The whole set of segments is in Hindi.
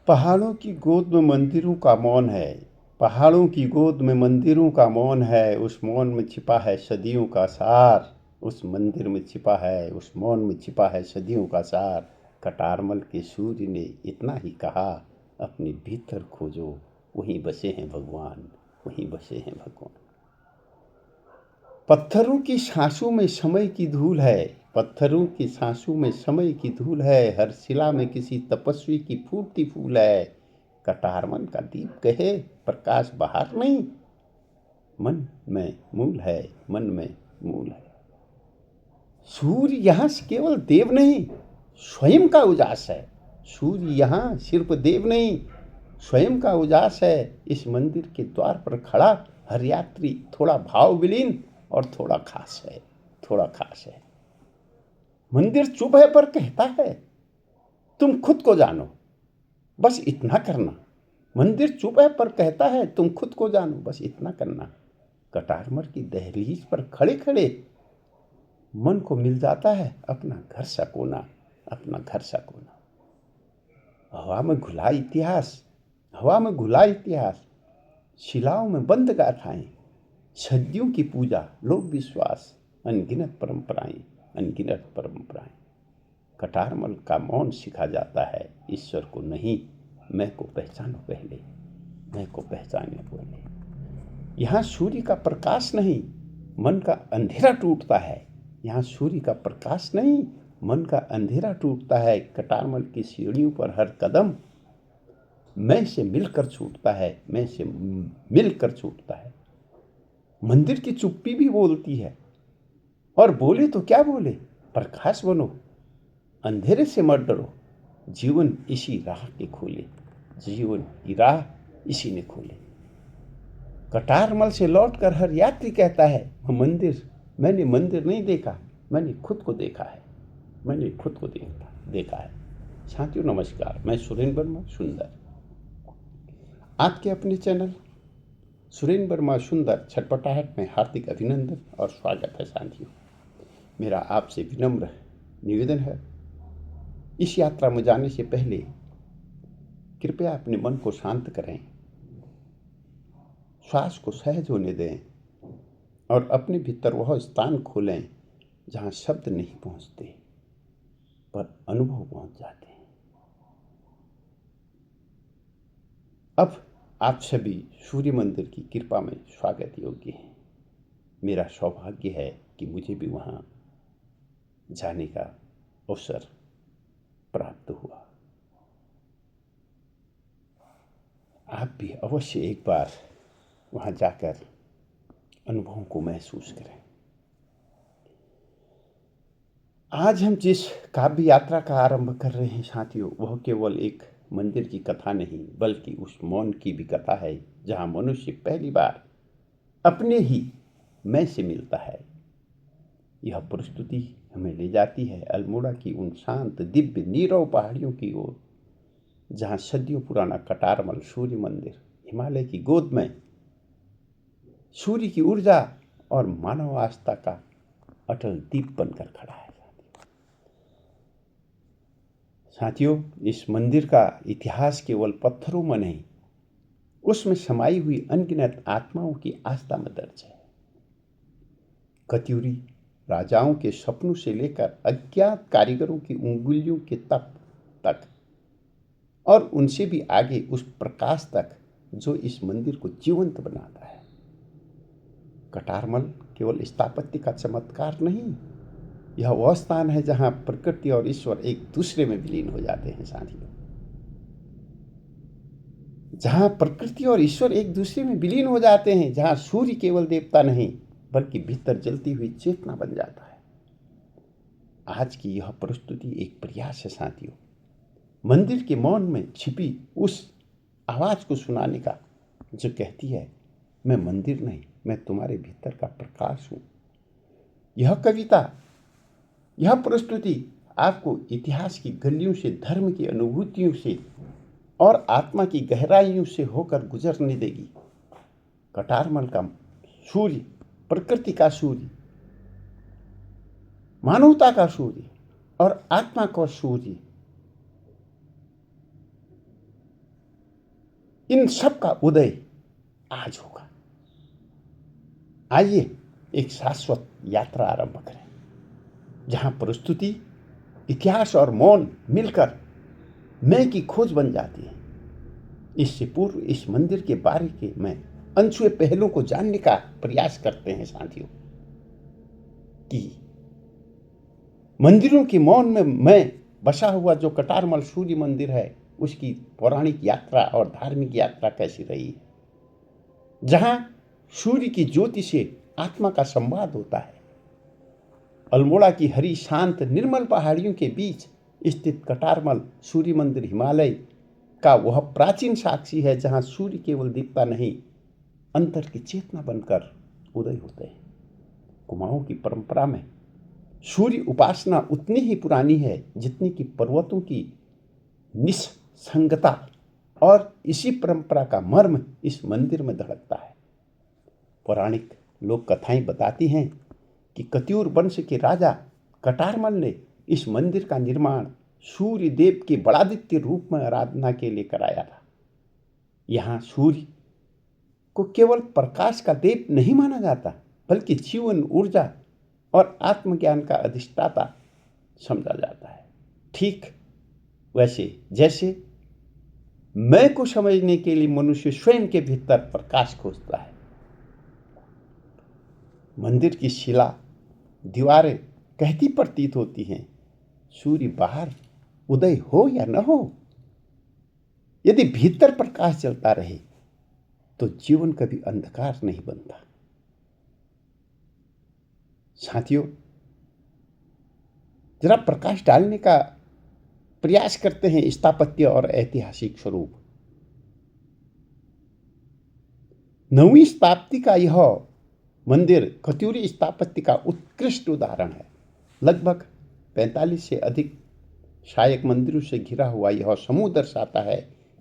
पहाड़ों की गोद में मंदिरों का मौन है। पहाड़ों की गोद में मंदिरों का मौन है। उस मौन में छिपा है सदियों का सार। उस मंदिर में छिपा है, उस मौन में छिपा है सदियों का सार। कटारमल के सूर्य ने इतना ही कहा, अपने भीतर खोजो, वहीं बसे हैं भगवान, वहीं बसे हैं भगवान। पत्थरों की सांसों में समय की धूल है। पत्थरों की सांसों में समय की धूल है। हर शिला में किसी तपस्वी की फूटती फूल है। कटारमल का दीप कहे, प्रकाश बाहर नहीं, मन में मूल है, मन में मूल है। सूर्य यहाँ केवल देव नहीं, स्वयं का उजास है। सूर्य यहाँ सिर्फ देव नहीं, स्वयं का उजास है। इस मंदिर के द्वार पर खड़ा हर यात्री थोड़ा भाव विलीन और थोड़ा खास है, थोड़ा खास है। मंदिर चुप है पर कहता है, तुम खुद को जानो, बस इतना करना। मंदिर चुप है पर कहता है, तुम खुद को जानो, बस इतना करना। कटारमल की दहलीज पर खड़े खड़े मन को मिल जाता है अपना घर सा कोना, अपना घर सा कोना। हवा में घुला इतिहास, हवा में घुला इतिहास, शिलाओं में बंद गाथाएं, सदियों की पूजा, लोक विश्वास, अनगिनत परंपराएं, अनगिनत परंपराएं। कटारमल का मौन सिखा जाता है, ईश्वर को नहीं, मैं को पहचानो पहले, मैं को पहचानो पहले। यहाँ सूर्य का प्रकाश नहीं, मन का अंधेरा टूटता है। यहाँ सूर्य का प्रकाश नहीं, मन का अंधेरा टूटता है। कटारमल की सीढ़ियों पर हर कदम मैं से मिलकर छूटता है, मैं से मिलकर छूटता है। मंदिर की चुप्पी भी बोलती है, और बोले तो क्या बोले, प्रकाश बनो, अंधेरे से मत डरो। जीवन इसी राह के खोले, जीवन की राह इसी ने खोले। कटारमल से लौटकर हर यात्री कहता है, मैंने मंदिर नहीं देखा, मैंने खुद को देखा है, मैंने खुद को देखा है। साथियों नमस्कार, मैं सुरेंद्र वर्मा सुंदर, आपके अपने चैनल सुरेंद्र वर्मा सुंदर छटपटाहट में हार्दिक अभिनंदन और स्वागत है। साथियों, मेरा आपसे विनम्र निवेदन है, इस यात्रा में जाने से पहले कृपया अपने मन को शांत करें, श्वास को सहज होने दें और अपने भीतर वह स्थान खोलें जहाँ शब्द नहीं पहुँचते पर अनुभव पहुँच जाते हैं। अब आप सभी सूर्य मंदिर की कृपा में स्वागत योग्य हैं। मेरा सौभाग्य है कि मुझे भी वहाँ जाने का अवसर प्राप्त हुआ। आप भी अवश्य एक बार वहाँ जाकर अनुभवों को महसूस करें। आज हम जिस काव्य यात्रा का आरंभ कर रहे हैं साथियों, वह केवल एक मंदिर की कथा नहीं, बल्कि उस मौन की भी कथा है जहाँ मनुष्य पहली बार अपने ही मैं से मिलता है। यह प्रस्तुति हमें ले जाती है अल्मोड़ा की उन शांत दिव्य नीरव पहाड़ियों की ओर, जहाँ सदियों पुराना कटारमल सूर्य मंदिर हिमालय की गोद में सूर्य की ऊर्जा और मानव आस्था का अटल दीप बनकर खड़ा है। साथियों, इस मंदिर का इतिहास केवल पत्थरों में नहीं, उसमें समाई हुई अनगिनत आत्माओं की आस्था में दर्ज है। कत्यूरी राजाओं के सपनों से लेकर अज्ञात कारीगरों की उंगलियों के तप तक, और उनसे भी आगे उस प्रकाश तक जो इस मंदिर को जीवंत बनाता है। कटारमल केवल स्थापत्य का चमत्कार नहीं, यह वह स्थान है जहां प्रकृति और ईश्वर एक दूसरे में विलीन हो जाते हैं। साथियों, जहां प्रकृति और ईश्वर एक दूसरे में विलीन हो जाते हैं, जहां सूर्य केवल देवता नहीं बल्कि भीतर जलती हुई चेतना बन जाता है। आज की यह प्रस्तुति एक प्रयास है साथियों, मंदिर के मौन में छिपी उस आवाज को सुनाने का जो कहती है, मैं मंदिर नहीं, मैं तुम्हारे भीतर का प्रकाश हूं। यह कविता, यह प्रस्तुति आपको इतिहास की गलियों से, धर्म की अनुभूतियों से और आत्मा की गहराइयों से होकर गुजरने देगी। कटारमल का सूर्य, प्रकृति का सूर्य, मानवता का सूर्य और आत्मा का सूर्य इन सब का उदय आज होगा। आइए एक शाश्वत यात्रा आरंभ करें, जहां प्रस्तुति, इतिहास और मौन मिलकर मैं की खोज बन जाती है। इससे पूर्व इस मंदिर के बारे के में अनछुए पहलुओं को जानने का प्रयास करते हैं साथियों, कि मंदिरों के मौन में मैं बसा हुआ जो कटारमल सूर्य मंदिर है, उसकी पौराणिक यात्रा और धार्मिक यात्रा कैसी रही है, जहां सूर्य की ज्योति से आत्मा का संवाद होता है। अल्मोड़ा की हरी शांत निर्मल पहाड़ियों के बीच स्थित कटारमल सूर्य मंदिर हिमालय का वह प्राचीन साक्षी है, जहां सूर्य केवल दिखता नहीं, अंतर की चेतना बनकर उदय होते हैं। कुमाऊं की परंपरा में सूर्य उपासना उतनी ही पुरानी है जितनी कि पर्वतों की निस्संगता, और इसी परंपरा का मर्म इस मंदिर में धड़कता है। पौराणिक लोक कथाएं बताती हैं कि कत्यूर वंश के राजा कटारमल ने इस मंदिर का निर्माण सूर्य देव के बड़ादित्य रूप में आराधना के लिए कराया था। यहाँ सूर्य को केवल प्रकाश का देव नहीं माना जाता, बल्कि जीवन, ऊर्जा और आत्मज्ञान का अधिष्ठाता समझा जाता है। ठीक वैसे जैसे मैं को समझने के लिए मनुष्य स्वयं के भीतर प्रकाश खोजता है। मंदिर की शिला दीवारें कहती प्रतीत होती हैं, सूर्य बाहर उदय हो या न हो, यदि भीतर प्रकाश चलता रहे तो जीवन कभी अंधकार नहीं बनता। साथियों, जरा प्रकाश डालने का प्रयास करते हैं स्थापत्य और ऐतिहासिक स्वरूप। नवीं शताब्दी का यह मंदिर कत्यूरी स्थापत्य का उत्कृष्ट उदाहरण है। लगभग 45 से अधिक सहायक मंदिरों से घिरा हुआ यह समूह दर्शाता है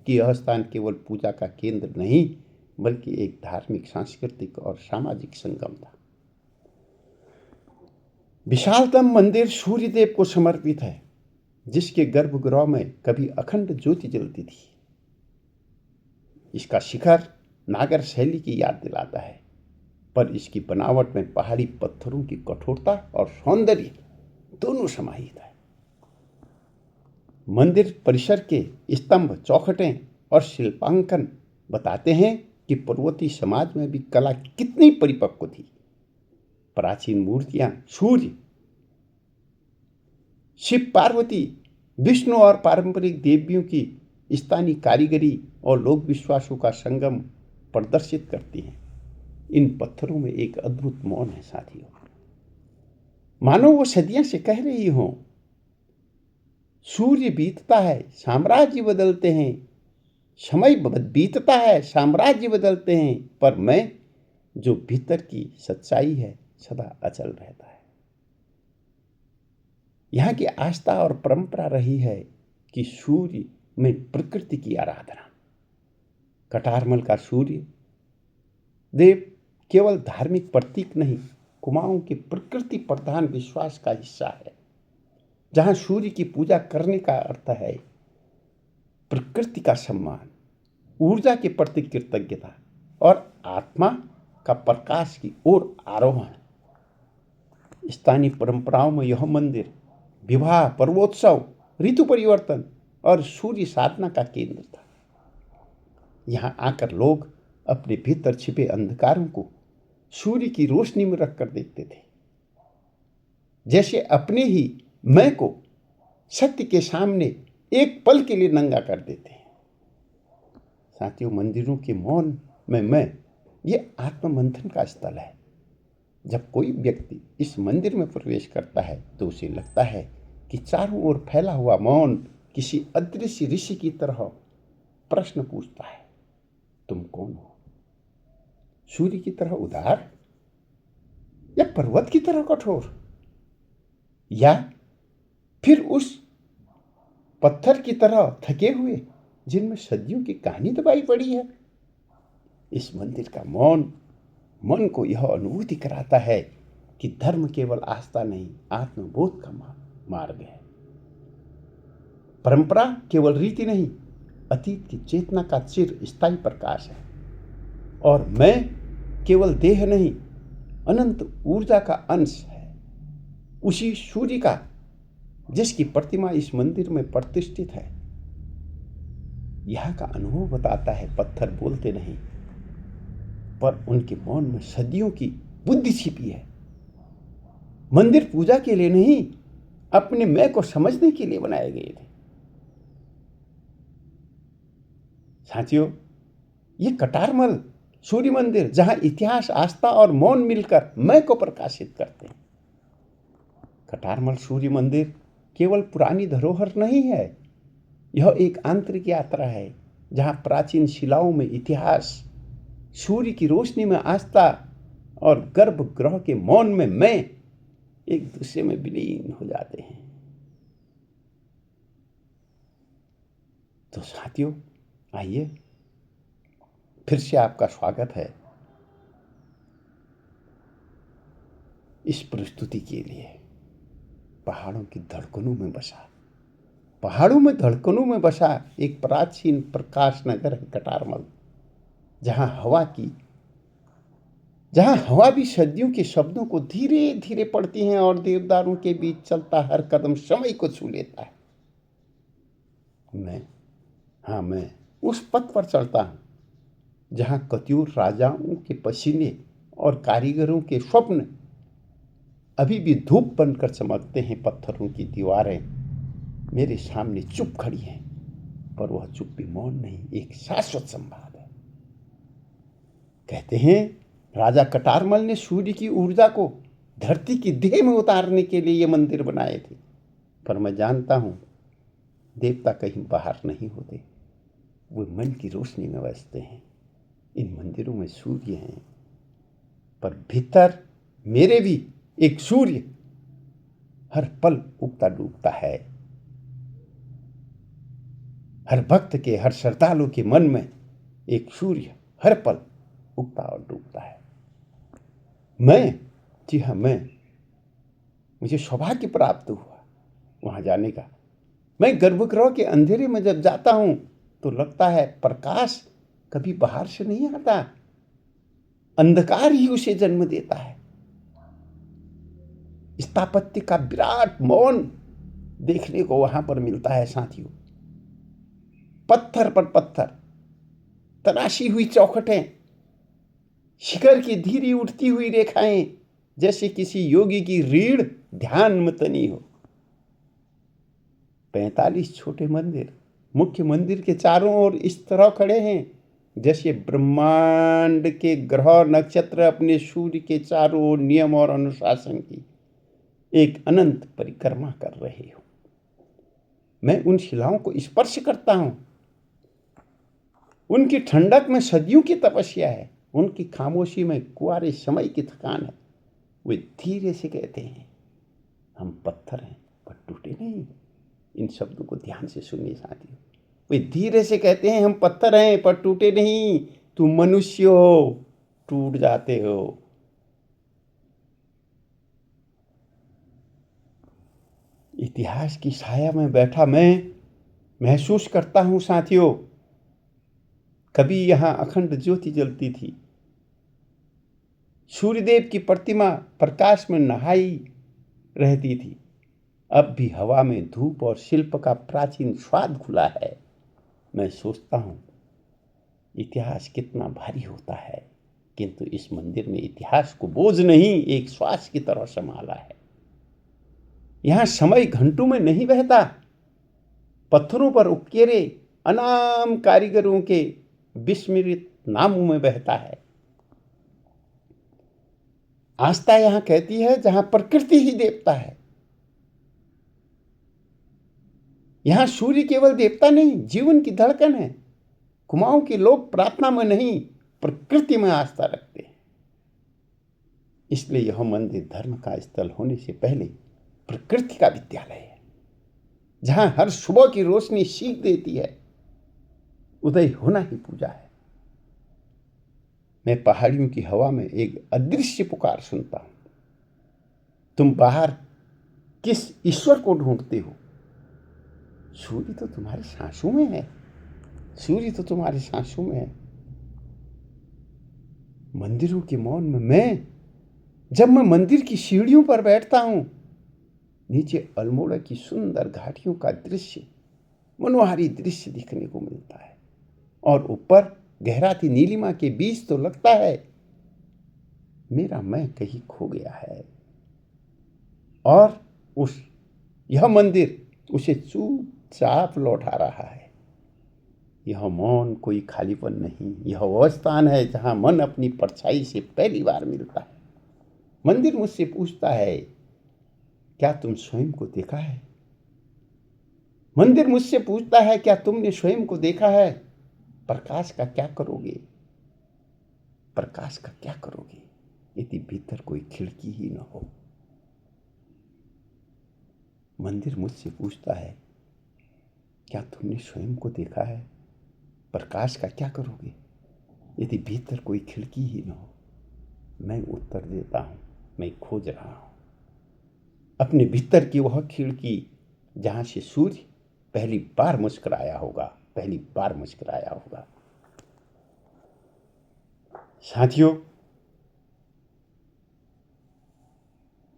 कि यह स्थान केवल पूजा का केंद्र नहीं, बल्कि एक धार्मिक, सांस्कृतिक और सामाजिक संगम था। विशालतम मंदिर सूर्यदेव को समर्पित है, जिसके गर्भगृह में कभी अखंड ज्योति जलती थी। इसका शिखर नागर शैली की याद दिलाता है, पर इसकी बनावट में पहाड़ी पत्थरों की कठोरता और सौंदर्य दोनों समाहित है। मंदिर परिसर के स्तंभ, चौखटें और शिल्पांकन बताते हैं कि पर्वतीय समाज में भी कला कितनी परिपक्व थी। प्राचीन मूर्तियां सूर्य, शिव पार्वती, विष्णु और पारंपरिक देवियों की स्थानीय कारीगरी और लोक विश्वासों का संगम प्रदर्शित करती हैं। इन पत्थरों में एक अद्भुत मौन है साथियों, मानो वो सदियों से कह रही हो, सूर्य बीतता है, साम्राज्य बदलते हैं, समय बीतता है, साम्राज्य बदलते हैं, पर मैं, जो भीतर की सच्चाई है, सदा अचल रहता है। यहाँ की आस्था और परंपरा रही है कि सूर्य में प्रकृति की आराधना। कटारमल का सूर्य देव केवल धार्मिक प्रतीक नहीं, कुमाऊं के प्रकृति प्रधान विश्वास का हिस्सा है, जहां सूर्य की पूजा करने का अर्थ है प्रकृति का सम्मान, ऊर्जा के प्रति कृतज्ञता और आत्मा का प्रकाश की ओर आरोहण। स्थानीय परंपराओं में यह मंदिर विवाह, पर्वोत्सव, ऋतु परिवर्तन और सूर्य साधना का केंद्र था। यहाँ आकर लोग अपने भीतर छिपे अंधकारों को सूर्य की रोशनी में रखकर देखते थे, जैसे अपने ही मैं को सत्य के सामने एक पल के लिए नंगा कर देते हैं। साथियों, मंदिरों के मौन में मैं, ये आत्ममंथन का स्थल है। जब कोई व्यक्ति इस मंदिर में प्रवेश करता है तो उसे लगता है कि चारों ओर फैला हुआ मौन किसी अदृश्य ऋषि की तरह प्रश्न पूछता है, तुम कौन हो? सूर्य की तरह उदार, या पर्वत की तरह कठोर, या फिर उस पत्थर की तरह थके हुए जिनमें सदियों की कहानी दबाई पड़ी है? इस मंदिर का मौन मन को यह अनुभूति कराता है कि धर्म केवल आस्था नहीं, आत्मबोध का मार्ग है। परंपरा केवल रीति नहीं, अतीत की चेतना का चिरस्थायी प्रकाश है। और मैं केवल देह नहीं, अनंत ऊर्जा का अंश है, उसी सूर्य का जिसकी प्रतिमा इस मंदिर में प्रतिष्ठित है। यह का अनुभव बताता है पत्थर बोलते नहीं, पर उनके मौन में सदियों की बुद्धि छिपी है। मंदिर पूजा के लिए नहीं, अपने मैं को समझने के लिए बनाए गए थे। साथियों, ये कटारमल सूर्य मंदिर जहां इतिहास, आस्था और मौन मिलकर मैं को प्रकाशित करते हैं। कटारमल सूर्य मंदिर केवल पुरानी धरोहर नहीं है, यह एक आंतरिक यात्रा है जहां प्राचीन शिलाओं में इतिहास, सूर्य की रोशनी में आस्था और गर्भगृह के मौन में मैं एक दूसरे में विलीन हो जाते हैं। तो साथियों, आइए, फिर से आपका स्वागत है इस प्रस्तुति के लिए। पहाड़ों की धड़कनों में बसा, पहाड़ों में धड़कनों में बसा एक प्राचीन प्रकाश नगर है कटारमल, जहां हवा भी सदियों के शब्दों को धीरे धीरे पढ़ती है और देवदारों के बीच चलता हर कदम समय को छू लेता है। मैं उस पथ पर चलता हूं जहां कत्यूर राजाओं के पसीने और कारीगरों के स्वप्न अभी भी धूप बनकर चमकते हैं। पत्थरों की दीवारें मेरे सामने चुप खड़ी हैं, पर वह चुप भी मौन नहीं, एक शाश्वत संवाद है। कहते हैं राजा कटारमल ने सूर्य की ऊर्जा को धरती की देह में उतारने के लिए ये मंदिर बनाए थे, पर मैं जानता हूं देवता कहीं बाहर नहीं होते, वो मन की रोशनी में बसते हैं। इन मंदिरों में सूर्य हैं, पर भीतर मेरे भी एक सूर्य हर पल उगता डूबता है। हर भक्त के, हर श्रद्धालु के मन में एक सूर्य हर पल उगता और डूबता है। जी हाँ, मुझे सौभाग्य प्राप्त हुआ वहां जाने का। मैं गर्भगृह के अंधेरे में जब जाता हूं तो लगता है प्रकाश कभी बाहर से नहीं आता, अंधकार ही उसे जन्म देता है। स्थापत्य का विराट मौन देखने को वहां पर मिलता है साथियों। पत्थर पर पत्थर, तराशी हुई चौखटें, शिखर की धीरे उठती हुई रेखाएं, जैसे किसी योगी की रीढ़ ध्यान में तनी हो। 45 छोटे मंदिर मुख्य मंदिर के चारों ओर इस तरह खड़े हैं जैसे ब्रह्मांड के ग्रह नक्षत्र अपने सूर्य के चारों ओर नियम और अनुशासन की एक अनंत परिक्रमा कर रहे हो। मैं उन शिलाओं को स्पर्श करता हूं, उनकी ठंडक में सदियों की तपस्या है, उनकी खामोशी में कुंवारे समय की थकान है। वे धीरे से कहते हैं, हम पत्थर हैं पर टूटे नहीं। इन शब्दों को ध्यान से सुनिए साथियों। वे धीरे से कहते हैं, हम पत्थर हैं पर टूटे नहीं। तुम मनुष्य हो, टूट जाते हो। इतिहास की छाया में बैठा मैं महसूस करता हूं साथियों, कभी यहां अखंड ज्योति जलती थी, सूर्यदेव की प्रतिमा प्रकाश में नहाई रहती थी। अब भी हवा में धूप और शिल्प का प्राचीन स्वाद खुला है। मैं सोचता हूं इतिहास कितना भारी होता है, किंतु इस मंदिर में इतिहास को बोझ नहीं, एक श्वास की तरह संभाला है। यहां समय घंटों में नहीं बहता, पत्थरों पर उकेरे अनाम कारीगरों के विस्मृत नामों में बहता है। आस्था यहां कहती है जहां प्रकृति ही देवता है। यहां सूर्य केवल देवता नहीं, जीवन की धड़कन है। कुमाऊं के लोग प्रार्थना में नहीं, प्रकृति में आस्था रखते हैं। इसलिए यह मंदिर धर्म का स्थल होने से पहले प्रकृति का विद्यालय है, जहां हर सुबह की रोशनी सीख देती है उदय होना ही पूजा है। मैं पहाड़ियों की हवा में एक अदृश्य पुकार सुनता हूं, तुम बाहर किस ईश्वर को ढूंढते हो? सूर्य तो तुम्हारी सांसों में है। सूर्य तो तुम्हारी सांसों में है। मंदिरों के मौन में जब मैं मंदिर की सीढ़ियों पर बैठता हूं, नीचे अल्मोड़ा की सुंदर घाटियों का दृश्य, मनोहारी दृश्य दिखने को मिलता है, और ऊपर गहराती नीलिमा के बीच तो लगता है मेरा मैं कहीं खो गया है, और यह मंदिर उसे चुपचाप लौटा रहा है। यह मौन कोई खालीपन नहीं, यह वह स्थान है जहां मन अपनी परछाई से पहली बार मिलता है। मंदिर मुझसे पूछता है, क्या तुम स्वयं को देखा है? मंदिर मुझसे पूछता है, क्या तुमने स्वयं को देखा है? प्रकाश का क्या करोगे? प्रकाश का क्या करोगे यदि भीतर कोई खिड़की ही न हो? मंदिर मुझसे पूछता है, क्या तुमने स्वयं को देखा है? प्रकाश का क्या करोगे यदि भीतर कोई खिड़की ही न हो? मैं उत्तर देता हूं, मैं खोज रहा हूं अपने भीतर की वह खिड़की जहां से सूर्य पहली बार मुस्कुराया होगा, पहली बार मुस्कुराया होगा। साथियों,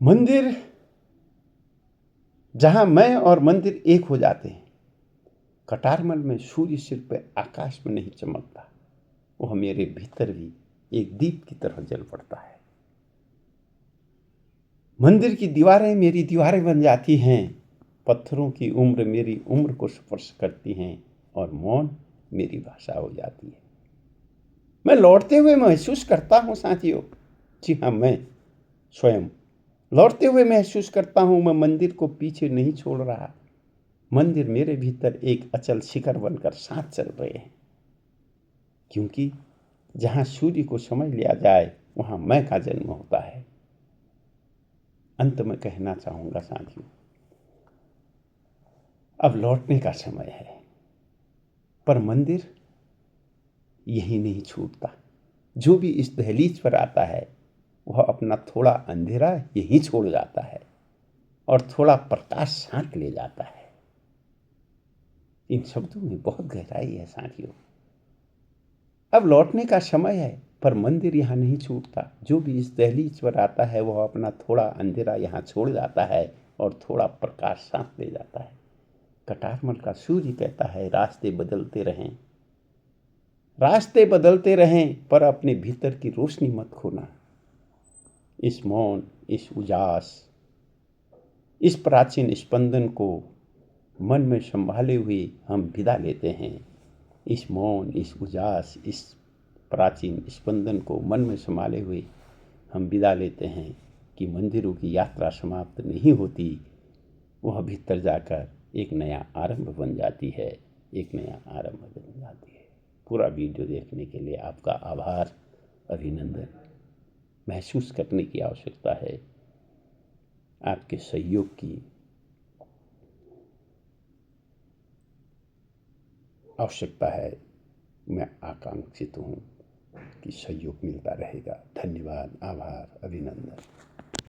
मंदिर जहां मैं और मंदिर एक हो जाते हैं, कटारमल में सूर्य सिर पे आकाश में नहीं चमकता, वह मेरे भीतर भी एक दीप की तरह जल पड़ता है। मंदिर की दीवारें मेरी दीवारें बन जाती हैं, पत्थरों की उम्र मेरी उम्र को स्पर्श करती हैं, और मौन मेरी भाषा हो जाती है। मैं लौटते हुए महसूस करता हूं साथियों, जी हाँ, मैं स्वयं लौटते हुए महसूस करता हूं, मैं मंदिर को पीछे नहीं छोड़ रहा। मंदिर मेरे भीतर एक अचल शिखर बनकर साथ चल रहे हैं, क्योंकि जहां सूर्य को समझ लिया जाए वहां मैं का जन्म होता है। अंत में कहना चाहूंगा साथियों, अब लौटने का समय है, पर मंदिर यही नहीं छूटता। जो भी इस दहलीज पर आता है वह अपना थोड़ा अंधेरा यहीं छोड़ जाता है और थोड़ा प्रकाश साथ ले जाता है। इन शब्दों में बहुत गहराई है साथियों। अब लौटने का समय है, पर मंदिर यहाँ नहीं छूटता। जो भी इस दहलीज पर आता है वह अपना थोड़ा अंधेरा यहाँ छोड़ जाता है और थोड़ा प्रकाश साथ ले जाता है। कटारमल का सूर्य कहता है, रास्ते बदलते रहें, रास्ते बदलते रहें, पर अपने भीतर की रोशनी मत खोना। इस मौन, इस उजास, इस प्राचीन स्पंदन को मन में संभाले हुए हम विदा लेते हैं। इस मौन, इस उजास, इस प्राचीन स्पंदन को मन में संभाले हुए हम विदा लेते हैं कि मंदिरों की यात्रा समाप्त नहीं होती, वह भीतर जाकर एक नया आरंभ बन जाती है, एक नया आरंभ बन जाती है। पूरा वीडियो देखने के लिए आपका आभार, अभिनंदन। महसूस करने की आवश्यकता है, आपके सहयोग की आवश्यकता है। मैं आकांक्षित हूँ कि सहयोग मिलता रहेगा। धन्यवाद, आभार, अभिनंदन।